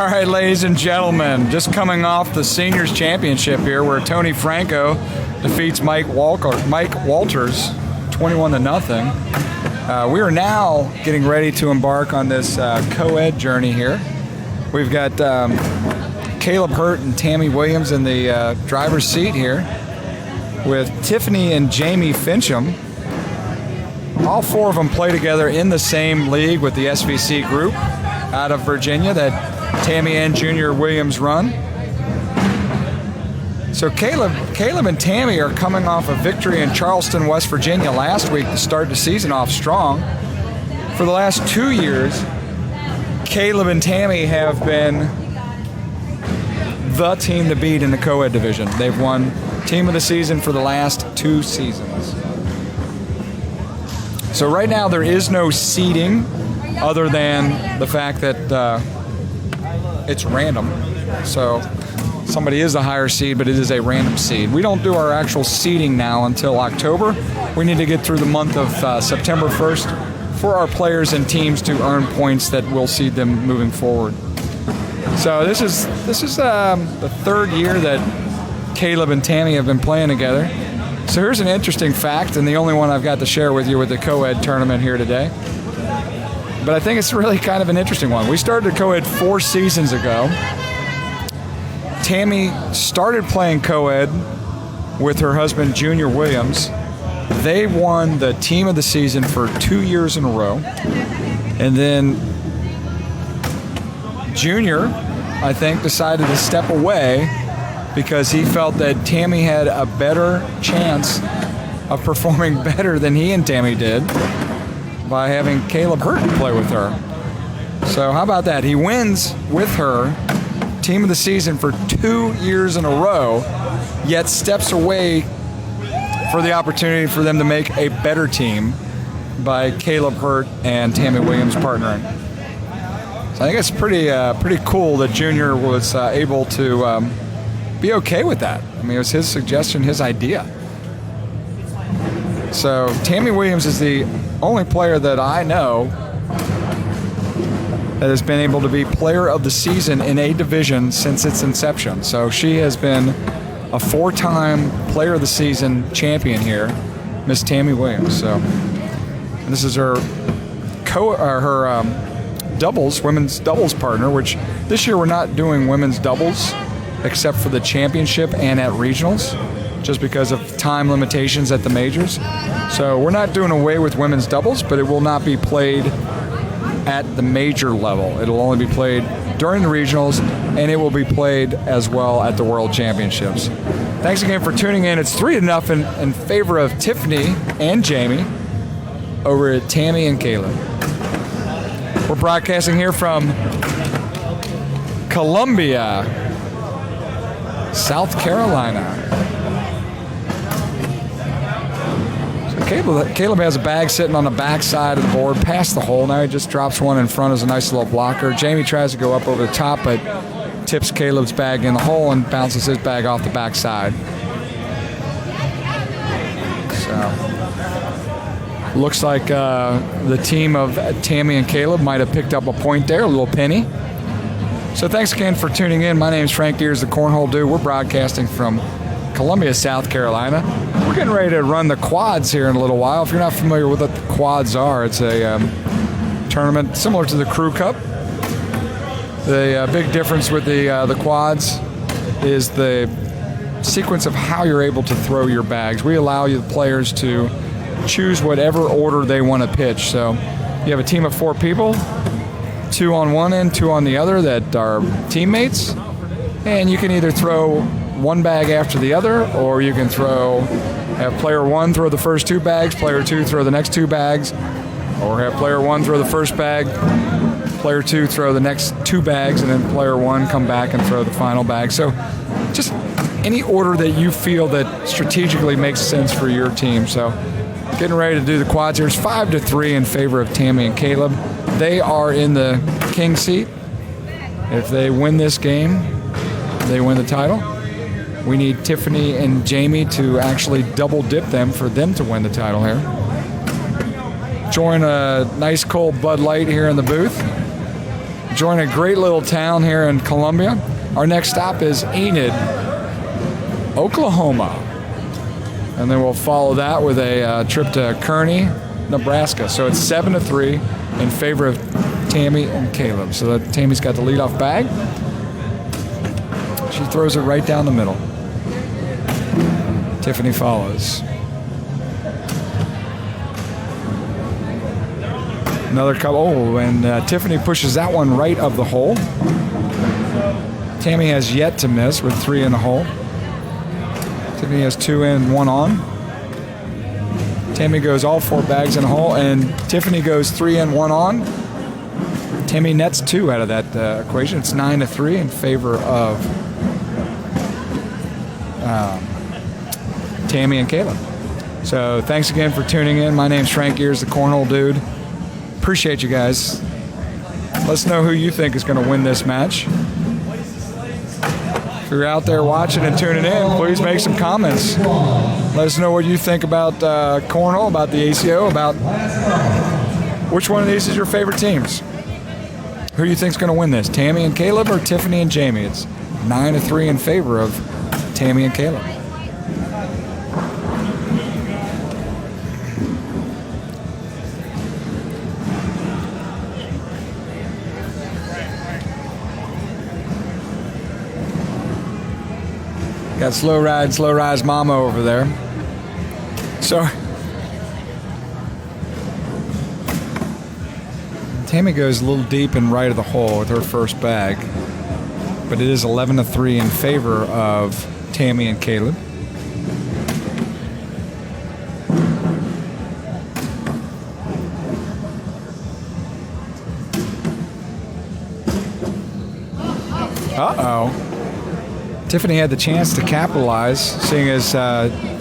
right, ladies and gentlemen, just coming off the Seniors Championship here where Tony Franco defeats Mike Walters 21-0. We are now getting ready to embark on this co-ed journey here. We've got Kaleb Hurt and Tammy Williams in the driver's seat here with Tiffany and Jamie Fincham. All four of them play together in the same league with the SVC group out of Virginia that Tammy and Junior Williams run. So Kaleb and Tammy are coming off a victory in Charleston, West Virginia last week to start the season off strong. For the last 2 years, Kaleb and Tammy have been the team to beat in the co-ed division. They've won team of the season for the last 2 seasons. So right now there is no seeding other than the fact that it's random. So somebody is a higher seed, but it is a random seed. We don't do our actual seeding now until October. We need to get through the month of September 1st for our players and teams to earn points that will seed them moving forward. So this is the third year that Kaleb and Tammy have been playing together. So here's an interesting fact, and the only one I've got to share with you with the co-ed tournament here today. But I think it's really kind of an interesting one. We started co-ed 4 seasons ago. Tammy started playing co-ed with her husband, Junior Williams. They won the team of the season for 2 years in a row. And then Junior, I think, decided to step away because he felt that Tammy had a better chance of performing better than he and Tammy did by having Kaleb Hurt play with her. So how about that? He wins with her team of the season for 2 years in a row, yet steps away for the opportunity for them to make a better team by Kaleb Hurt and Tammy Williams partnering. So I think it's pretty cool that Junior was able to be okay with that. I mean, it was his suggestion, his idea. So Tammy Williams is the only player that I know that has been able to be player of the season in a division since its inception. So she has been a 4-time player of the season champion here, Miss Tammy Williams. So this is her women's doubles partner, which this year we're not doing women's doubles except for the championship and at regionals, just because of time limitations at the majors. So we're not doing away with women's doubles, but it will not be played at the major level. It'll only be played during the regionals, and it will be played as well at the World Championships. Thanks again for tuning in. It's 3-0 in favor of Tiffany and Jamie over at Tammy and Kaleb. We're broadcasting here from Columbia, South Carolina. Kaleb has a bag sitting on the back side of the board past the hole. Now he just drops one in front as a nice little blocker. Jamie tries to go up over the top, but tips Kaleb's bag in the hole and bounces his bag off the back side. So looks like the team of Tammy and Kaleb might have picked up a point there, a little penny. So thanks again for tuning in. My name is Frank Deers, the Cornhole Dude. We're broadcasting from Columbia, South Carolina. We're getting ready to run the quads here in a little while. If you're not familiar with what the quads are, it's a tournament similar to the Crew Cup. The big difference with the quads is the sequence of how you're able to throw your bags. We allow you, the players, to choose whatever order they want to pitch. So you have a team of 4 people, 2 on one end, 2 on the other that are teammates, and you can either throw one bag after the other, or you can have player 1 throw the first 2 bags, player 2 throw the next 2 bags, or have player 1 throw the first bag, player 2 throw the next 2 bags, and then player 1 come back and throw the final bag. So just any order that you feel that strategically makes sense for your team. So getting ready to do the quads here. It's 5-3 in favor of Tammy and Kaleb. They are in the king seat. If they win this game, they win the title. We need Tiffany and Jamie to actually double dip them for them to win the title here. Enjoying a nice cold Bud Light here in the booth. Join a great little town here in Columbia. Our next stop is Enid, Oklahoma. And then we'll follow that with a trip to Kearney, Nebraska. So it's 7-3 in favor of Tammy and Kaleb. So that Tammy's got the leadoff bag. She throws it right down the middle. Tiffany follows. Another couple. Oh, and Tiffany pushes that one right of the hole. Tammy has yet to miss with 3 in the hole. Tiffany has 2 in, 1 on. Tammy goes all 4 bags in the hole, and Tiffany goes 3 in, 1 on. Tammy nets 2 out of that equation. It's 9-3 in favor of Tammy and Kaleb. So thanks again for tuning in. My name's Frank Ears, the Cornhole Dude. Appreciate you guys. Let us know who you think is going to win this match. If you're out there watching and tuning in, please make some comments. Let us know what you think about Cornhole, about the ACO, about which one of these is your favorite teams. Who do you think is going to win this, Tammy and Kaleb or Tiffany and Jamie? It's 9-3 in favor of Tammy and Kaleb. Got slow rise mama over there. So Tammy goes a little deep and right of the hole with her first bag, but it is 11-3 in favor of Tammy and Kaleb. Uh-oh. Tiffany had the chance to capitalize, seeing as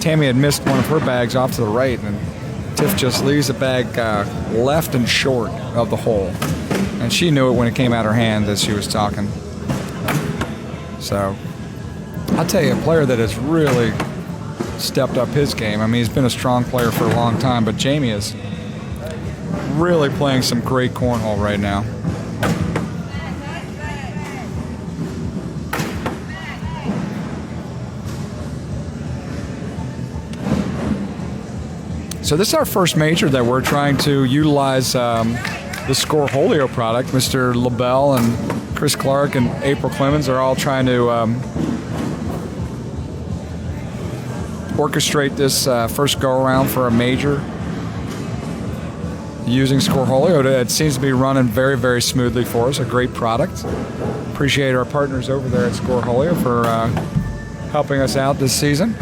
Tammy had missed one of her bags off to the right, and Tiff just leaves the bag left and short of the hole. And she knew it when it came out her hand as she was talking. So, I'll tell you, a player that has really stepped up his game. I mean, he's been a strong player for a long time, but Jamie is really playing some great cornhole right now. So this is our first major that we're trying to utilize the Scoreholio product. Mr. LaBelle and Chris Clark and April Clemens are all trying to orchestrate this first go-around for a major using Scoreholio. It seems to be running very, very smoothly for us. A great product. Appreciate our partners over there at Scoreholio for helping us out this season.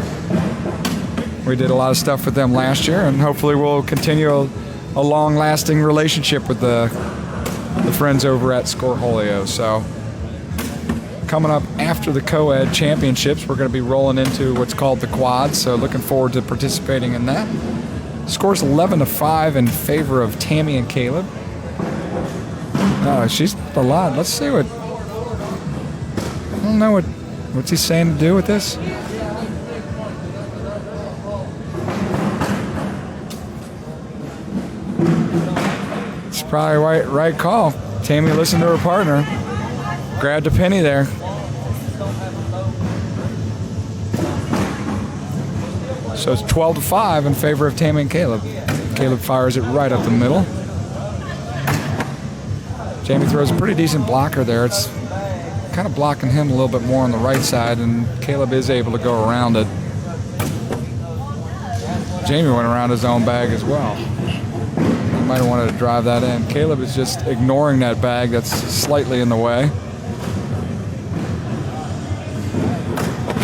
We did a lot of stuff with them last year, and hopefully we'll continue a long-lasting relationship with the friends over at Scoreholio. So coming up after the Coed Championships, we're going to be rolling into what's called the Quad, so looking forward to participating in that. Score's 11-5 in favor of Tammy and Kaleb. Oh, she's a lot. Let's see what... I don't know what's he saying to do with this. Probably right call. Tammy listened to her partner. Grabbed a penny there. So it's 12-5 in favor of Tammy and Kaleb. Kaleb fires it right up the middle. Jamie throws a pretty decent blocker there. It's kind of blocking him a little bit more on the right side, and Kaleb is able to go around it. Jamie went around his own bag as well. Might have wanted to drive that in. Kaleb is just ignoring that bag that's slightly in the way.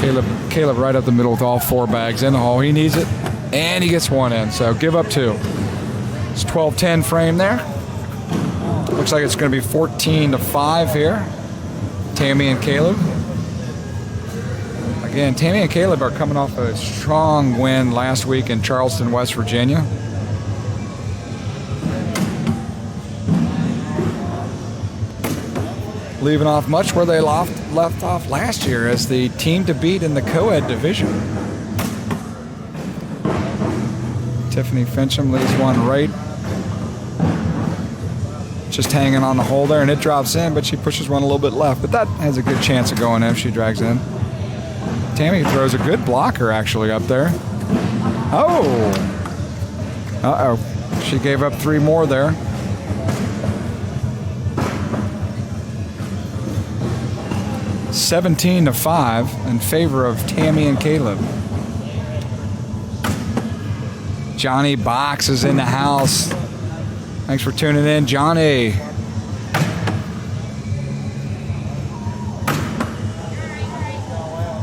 Kaleb right up the middle with all 4 bags in the hole. He needs it, and he gets 1 in. So give up 2. It's 12-10 frame there. Looks like it's going to be 14-5 here. Tammy and Kaleb. Again, Tammy and Kaleb are coming off a strong win last week in Charleston, West Virginia. Leaving off much where they left off last year as the team to beat in the Coed division. Tiffany Fincham leaves one right just hanging on the hole there, and it drops in, but she pushes one a little bit left. But that has a good chance of going in if she drags in. Tammy throws a good blocker, actually, up there. Oh! Uh-oh. She gave up 3 more there. (17-5) in favor of Tammy and Kaleb. Johnny Box is in the house. Thanks for tuning in, Johnny.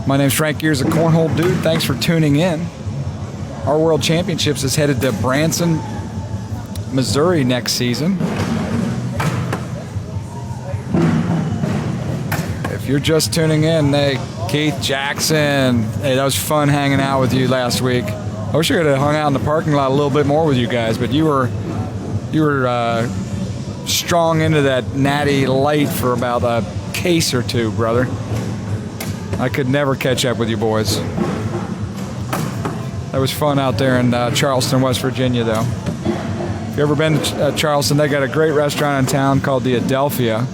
My name's Frank Gears, the Cornhole Dude. Thanks for tuning in. Our World Championships is headed to Branson, Missouri next season. If you're just tuning in, hey, Keith Jackson. Hey, that was fun hanging out with you last week. I wish I could have hung out in the parking lot a little bit more with you guys, but you were strong into that natty light for about a case or two, brother. I could never catch up with you boys. That was fun out there in Charleston, West Virginia, though. If you've ever been to Charleston, they got a great restaurant in town called the Adelphia.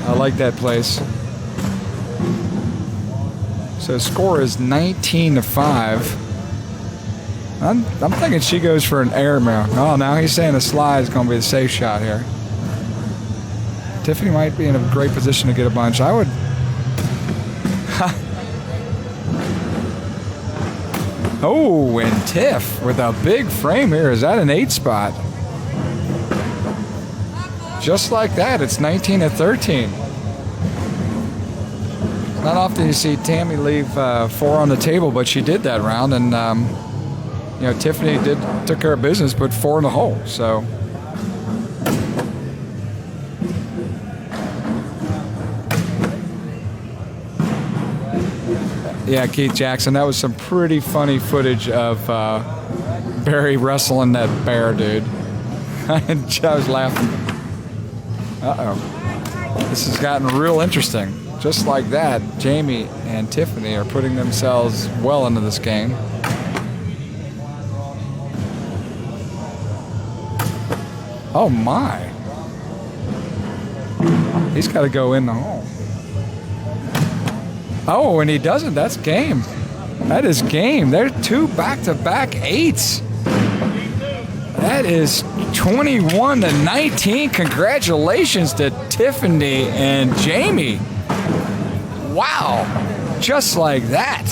I like that place. So the score is 19-5. I'm thinking she goes for an airmail. Oh, now he's saying the slide is going to be the safe shot here. Tiffany might be in a great position to get a bunch. I would. Oh, and Tiff with a big frame here. Is that an 8 spot? Just like that, it's 19-13. Not often you see Tammy leave 4 on the table, but she did that round, and you know, Tiffany took care of business, put 4 in the hole. So yeah, Keith Jackson, that was some pretty funny footage of Barry wrestling that bear, dude. I was laughing. Uh-oh. This has gotten real interesting. Just like that, Jamie and Tiffany are putting themselves well into this game. Oh my. He's got to go in the hole. Oh, and he doesn't. That's game. That is game. They're 2 back-to-back 8s. That is 21-19. Congratulations to Tiffany and Jamie. Wow. Just like that.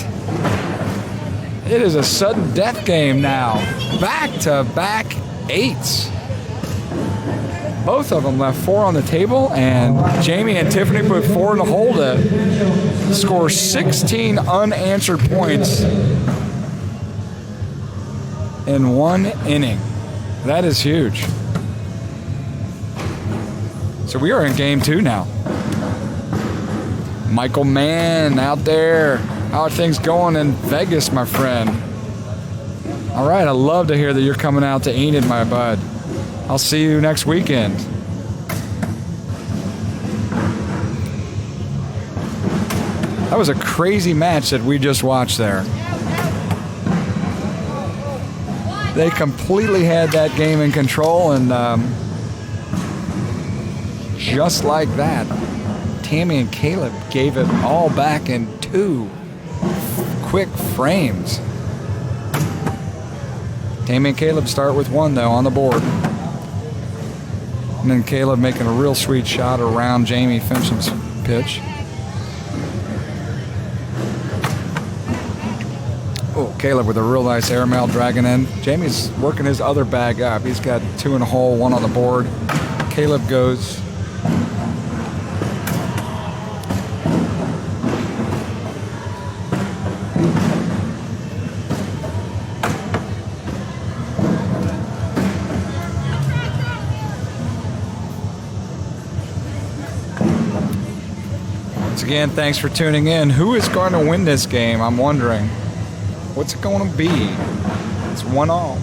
It is a sudden death game now. Back-to-back 8s. Both of them left 4 on the table, and Jamie and Tiffany put 4 in the hole to score 16 unanswered points in 1 inning. That is huge. So we are in game 2 now. Michael Mann out there. How are things going in Vegas, my friend? All right, I love to hear that you're coming out to Enid, my bud. I'll see you next weekend. That was a crazy match that we just watched there. They completely had that game in control, and just like that, Tammy and Kaleb gave it all back in 2 quick frames. Tammy and Kaleb start with 1, though, on the board. And then Kaleb making a real sweet shot around Jamie Fincham's pitch. Oh, Kaleb with a real nice airmail dragging in. Jamie's working his other bag up. He's got 2 in a hole, 1 on the board. Kaleb goes. Again, thanks for tuning in. Who is going to win this game? I'm wondering. What's it going to be? It's 1-all.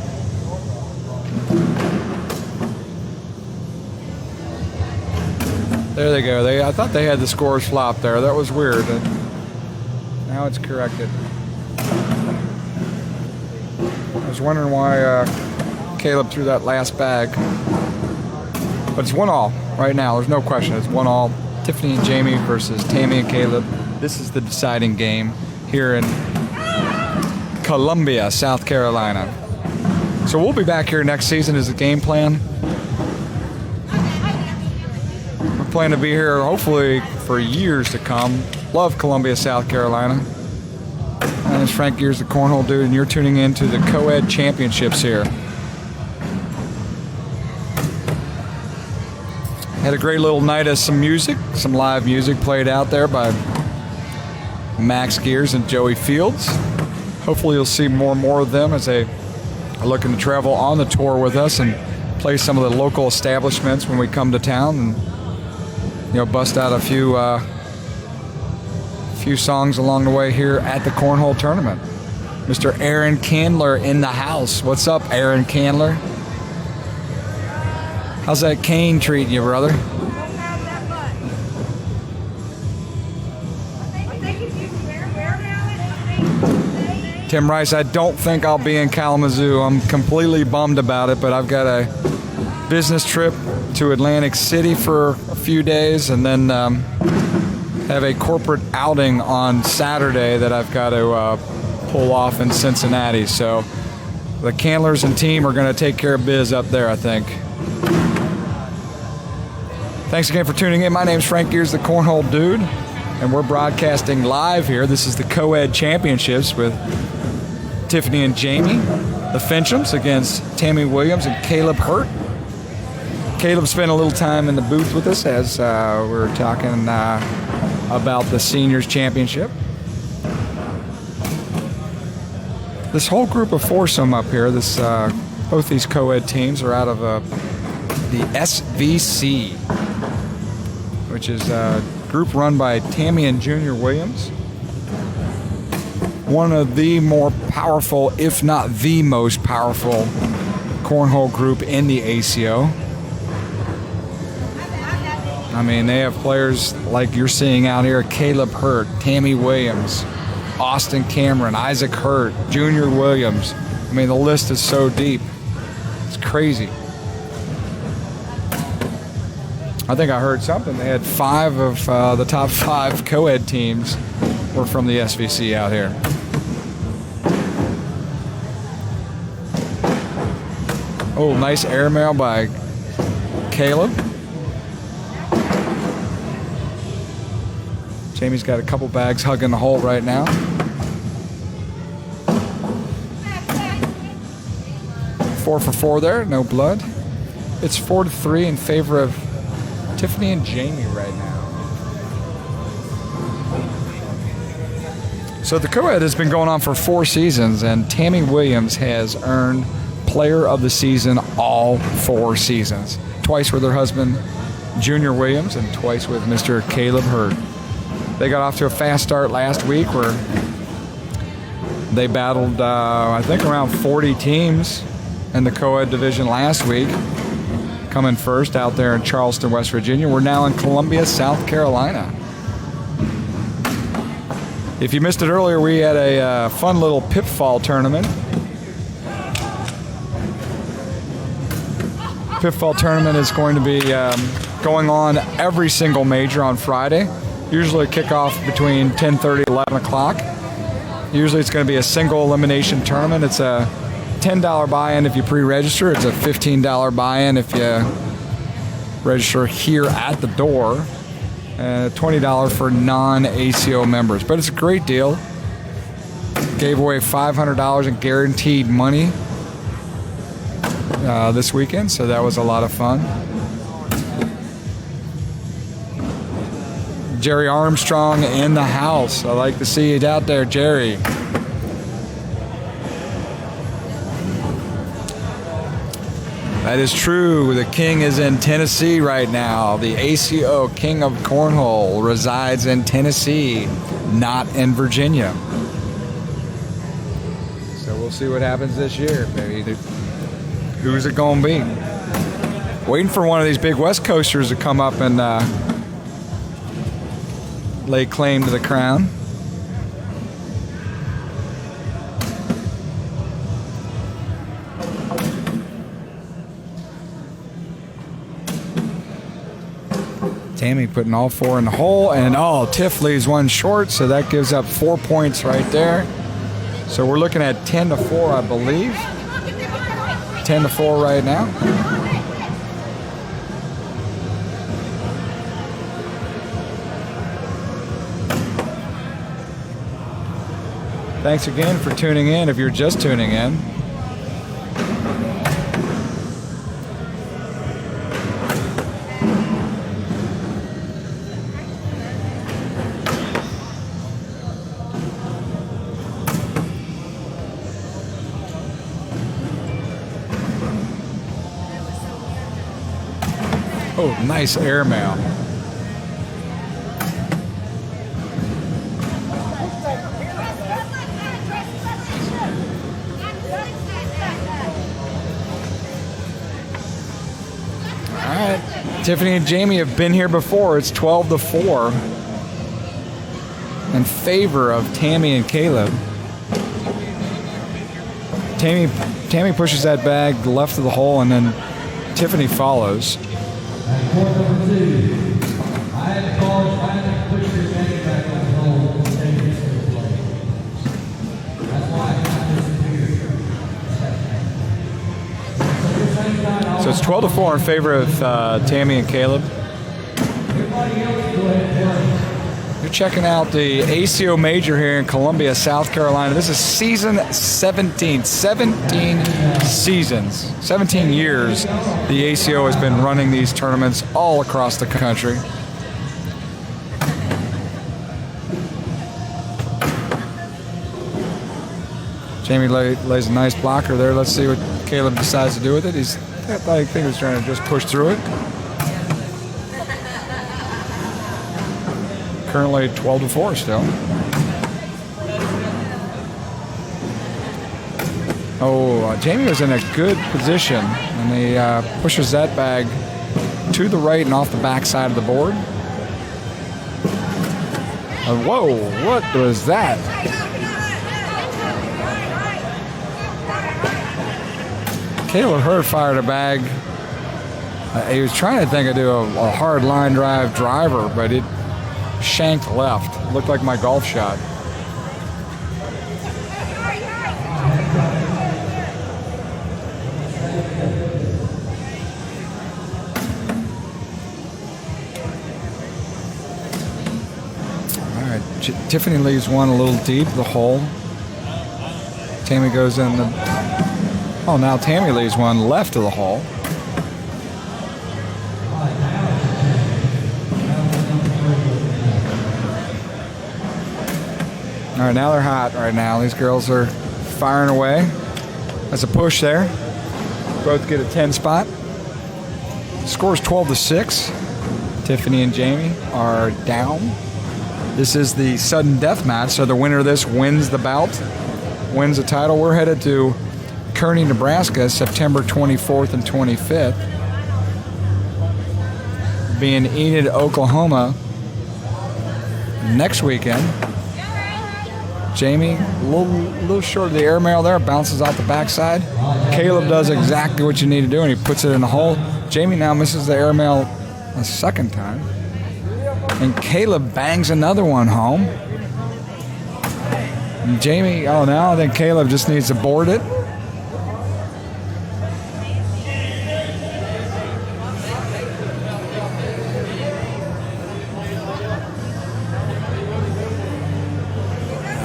There they go. I thought they had the scores flopped there. That was weird. Now it's corrected. I was wondering why Kaleb threw that last bag. But it's 1-all right now. There's no question. It's 1-all. Tiffany and Jamie versus Tammy and Kaleb. This is the deciding game here in Columbia, South Carolina. So we'll be back here next season as the game plan. We're planning to be here hopefully for years to come. Love Columbia, South Carolina. My name is Frank Gears, the Cornhole Dude, and you're tuning in to the Coed Championships here. Had a great little night of some music, some live music played out there by Max Gears and Joey Fields. Hopefully you'll see more and more of them as they are looking to travel on the tour with us and play some of the local establishments when we come to town, and bust out a few songs along the way here at the Cornhole Tournament. Mr. Aaron Candler in the house. What's up, Aaron Candler? How's that cane treating you, brother? Tim Rice, I don't think I'll be in Kalamazoo. I'm completely bummed about it, but I've got a business trip to Atlantic City for a few days, and then have a corporate outing on Saturday that I've got to pull off in Cincinnati. So the Candlers and team are going to take care of biz up there, I think. Thanks again for tuning in. My name's Frank Gears, the Cornhole Dude, and we're broadcasting live here. This is the Coed Championships with Tiffany and Jamie, the Finchams, against Tammy Williams and Kaleb Hurt. Kaleb spent a little time in the booth with us as we were talking about the Seniors Championship. This whole group of foursome up here, both these co-ed teams are out of the SVC, which is a group run by Tammy and Junior Williams. One of the more powerful, if not the most powerful, cornhole group in the ACO. I mean, they have players like you're seeing out here: Kaleb Hurt, Tammy Williams, Austin Cameron, Isaac Hurt, Junior Williams. I mean, the list is so deep. It's crazy. I think I heard something. They had 5 of the top 5 co-ed teams were from the SVC out here. Oh, nice airmail by Kaleb. Jamie's got a couple bags hugging the hole right now. Four for 4 there, no blood. It's 4-3 in favor of Tiffany and Jamie right now. So the co-ed has been going on for 4 seasons, and Tammy Williams has earned Player of the Season all 4 seasons. Twice with her husband, Junior Williams, and twice with Mr. Kaleb Hurt. They got off to a fast start last week where they battled, I think, around 40 teams in the co-ed division last week, coming first out there in Charleston, West Virginia. We're now in Columbia, South Carolina. If you missed it earlier, we had a fun little pitfall tournament. Pitfall tournament is going to be going on every single major on Friday. Usually kickoff between 10:30 and 11 o'clock. Usually it's going to be a single elimination tournament. It's a $10 buy-in if you pre-register. It's a $15 buy-in if you register here at the door. $20 for non-ACO members. But it's a great deal. Gave away $500 in guaranteed money this weekend, so that was a lot of fun. Jerry Armstrong in the house. I like to see you out there, Jerry. That is true. The king is in Tennessee right now. The ACO King of Cornhole resides in Tennessee, not in Virginia. So we'll see what happens this year. Maybe who's it going to be? Waiting for one of these big West Coasters to come up and lay claim to the crown. Tammy putting all 4 in the hole, and Tiff leaves one short, so that gives up 4 points right there. So we're looking at 10-4, I believe. 10-4 right now. Thanks again for tuning in if you're just tuning in. Oh, nice airmail. All right, Tiffany and Jamie have been here before. It's 12-4 in favor of Tammy and Kaleb. Tammy pushes that bag left of the hole, and then Tiffany follows. Court number 2, I had called trying to push your bag back on the hole and take this to the plate. That's why I got this here. So it's 12-4 in favor of Tammy and Kaleb. Everybody else go ahead and play. You're checking out the ACO Major here in Columbia, South Carolina. This is season 17. 17 seasons, 17 years. The ACO has been running these tournaments all across the country. Jamie lays a nice blocker there. Let's see what Kaleb decides to do with it. I think he's trying to just push through it. Currently 12-4 still. Jamie was in a good position, and he pushes that bag to the right and off the back side of the board. Whoa, what was that? Kaleb Hurd fired a bag. He was trying to think of doing a hard line drive driver, but it shanked left. Looked like my golf shot. All right, Tiffany leaves one a little deep, the hole. Tammy goes in the... now Tammy leaves one left of the hole. All right, now they're hot right now. These girls are firing away. That's a push there. Both get a 10 spot. Score's 12-6. Tiffany and Jamie are down. This is the sudden death match, so the winner of this wins the bout, wins the title. We're headed to Kearney, Nebraska, September 24th and 25th. Being Enid, Oklahoma next weekend. Jamie, a little short of the airmail there, bounces out the backside. Kaleb does exactly what you need to do, and he puts it in the hole. Jamie now misses the airmail a second time. And Kaleb bangs another one home. And Jamie, now I think Kaleb just needs to board it.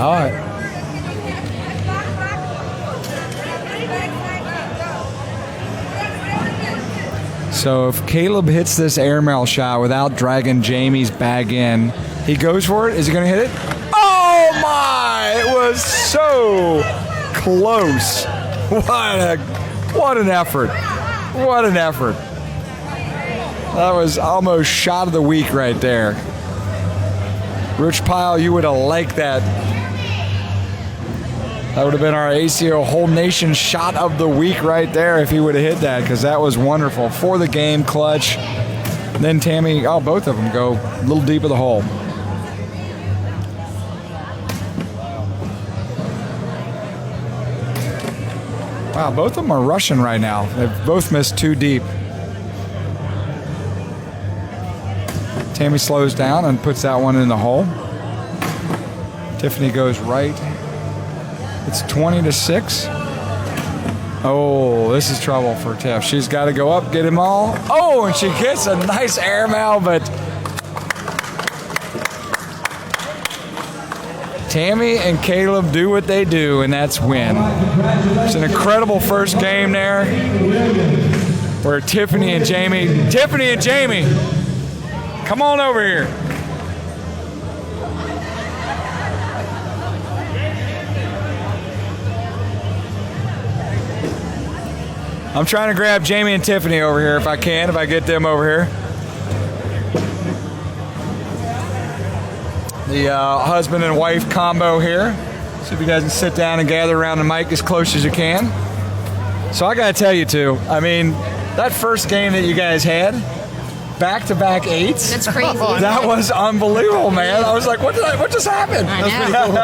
All right. So if Kaleb hits this airmail shot without dragging Jamie's bag in, he goes for it. Is he going to hit it? Oh my! It was so close. What an effort. What an effort. That was almost shot of the week right there. Rich Pyle, you would have liked that. That would have been our ACO Whole Nation shot of the week right there if he would have hit that, because that was wonderful. For the game, clutch. And then Tammy, both of them go a little deep of the hole. Wow, both of them are rushing right now. They've both missed too deep. Tammy slows down and puts that one in the hole. Tiffany goes right. It's 20-6. Oh, this is trouble for Tiff. She's got to go up, get them all. Oh, and she gets a nice air mail, but Tammy and Kaleb do what they do, and that's win. It's an incredible first game there where Tiffany and Jamie, come on over here. I'm trying to grab Jamie and Tiffany over here if I get them over here. The husband and wife combo here. So if you guys can sit down and gather around the mic as close as you can. So I got to tell you two, I mean, that first game that you guys had, back-to-back 8s. That's crazy. That was unbelievable, man. I was like, what just happened? I know.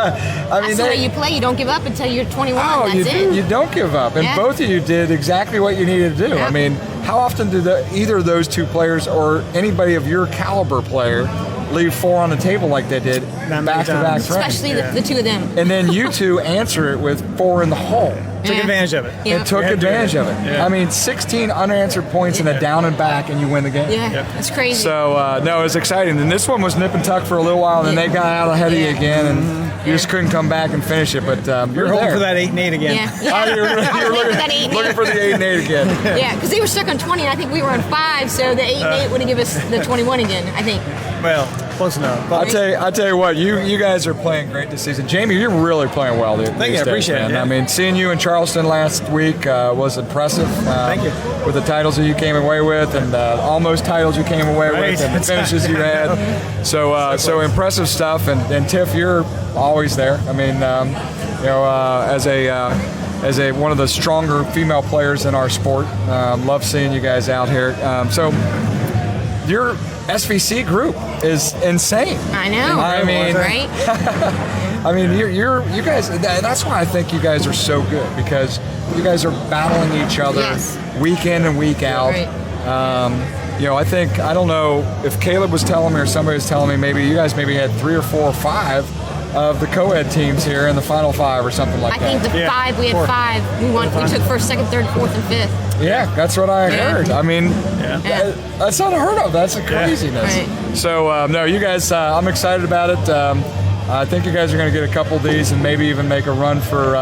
I mean, that's the way you play. You don't give up until you're 21. Oh, That's it. You don't give up. And both of you did exactly what you needed to do. Yeah. I mean, how often do either of those two players or anybody of your caliber player leave 4 on the table like they did back-to-back frames? Especially the two of them. And then you two answer it with 4 in the hole. Took advantage of it. Yeah. And took advantage of it. Yeah. I mean, 16 unanswered points in a down and back, and you win the game. Yeah, that's crazy. So, no, it was exciting. And this one was nip and tuck for a little while, and then they got out ahead of you again, and you just couldn't come back and finish it. But You're hoping for that 8 and 8 again. Yeah. You're looking for the 8 and 8 again. Yeah, because they were stuck on 20, and I think we were on 5, so the 8 and 8 would have given us the 21 again, I think. Well, close enough. I'll tell you what, you guys are playing great this season. Jamie, you're really playing well these Thank you, I days, appreciate man. it. Yeah. I mean, seeing you in Charleston last week was impressive. Thank you. With the titles that you came away with, and almost titles you came away with, and the finishes you had. So impressive stuff. And Tiff, you're always there. I mean, as a one of the stronger female players in our sport, love seeing you guys out here. So your SVC group is insane. I know. I mean, right? I mean, you guys. That's why I think you guys are so good, because you guys are battling each other week in and week out. Right. I don't know if Kaleb was telling me or somebody was telling me, maybe you guys had 3 or 4 or 5 of the Coed teams here in the final 5 or something like that. I think the 5, we had 5. We took 1st, 2nd, 3rd, 4th, and 5th. Yeah, that's what I heard. I mean, that's unheard of. That's a craziness. Right. So, no, you guys, I'm excited about it. I think you guys are going to get a couple of these and maybe even make a run for,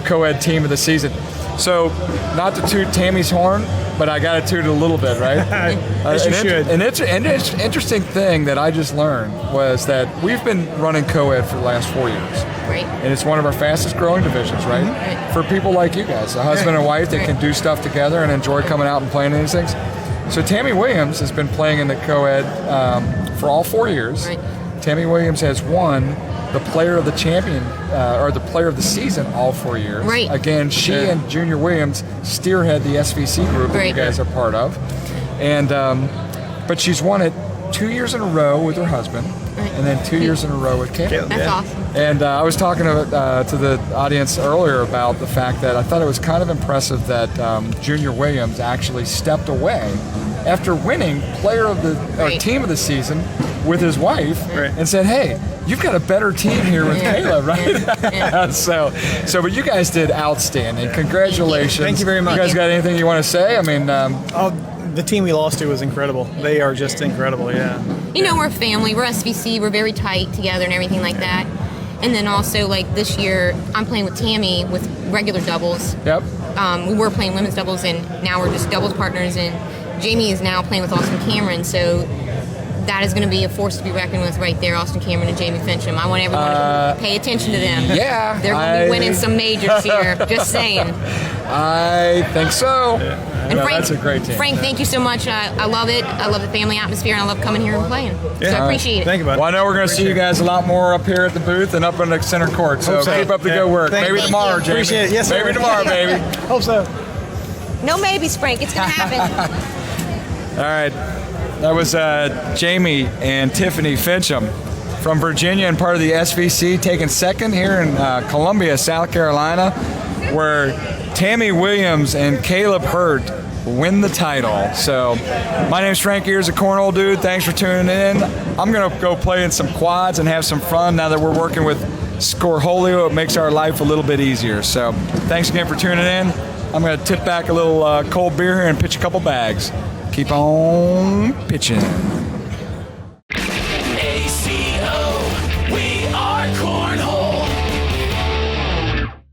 Coed team of the season. So, not to toot Tammy's horn, but I got to toot it a little bit, right? Yes, you should. And it's an interesting thing that I just learned was that we've been running Coed for the last 4 years. Right. And it's one of our fastest growing divisions, right? Right. For people like you guys, a husband and wife that can do stuff together and enjoy coming out and playing these things. So Tammy Williams has been playing in the Coed for all 4 years. Right. Tammy Williams has won the player of the champion or the player of the season all 4 years. Right. Again, she and Junior Williams spearhead the SVC group that you guys are part of. And but she's won it 2 years in a row with her husband, and then 2 years in a row with Kaleb. That's awesome. And I was talking to the audience earlier about the fact that I thought it was kind of impressive that Junior Williams actually stepped away after winning player of the or team of the season with his wife and said, "Hey, you've got a better team here with Kaleb, right?" But you guys did outstanding. Congratulations! Thank you very much. You guys got anything you want to say? I mean, the team we lost to was incredible. They are just incredible. Yeah. We're a family. We're SVC. We're very tight together and everything like that. And then also, like this year, I'm playing with Tammy with regular doubles. Yep. We were playing women's doubles, and now we're just doubles partners. And Jamie is now playing with Austin Cameron, so that is going to be a force to be reckoned with right there, Austin Cameron and Jamie Fincham. I want everyone to pay attention to them. Yeah. They're going to be winning some majors here, just saying. I think so. And No, Frank, that's a great team. Frank, thank you so much. I love it. I love the family atmosphere, and I love coming here and playing. So I appreciate it. Thank you, bud. Well, I know we're going to see you guys a lot more up here at the booth and up in the center court. So Hope so. keep up the Yeah. good work. Thank Maybe you. tomorrow, Jamie. Appreciate it. Yes, sir. Maybe tomorrow, baby. Hope so. No maybes, Frank. It's going to happen. All right. That was Jamie and Tiffany Fincham from Virginia and part of the SVC, taking second here in Columbia, South Carolina, where Tammy Williams and Kaleb Hurt win the title. So my name's Frank Ears, a Cornhole Dude. Thanks for tuning in. I'm going to go play in some quads and have some fun now that we're working with Scorholio. It makes our life a little bit easier. So thanks again for tuning in. I'm going to tip back a little cold beer here and pitch a couple bags. Keep on pitching.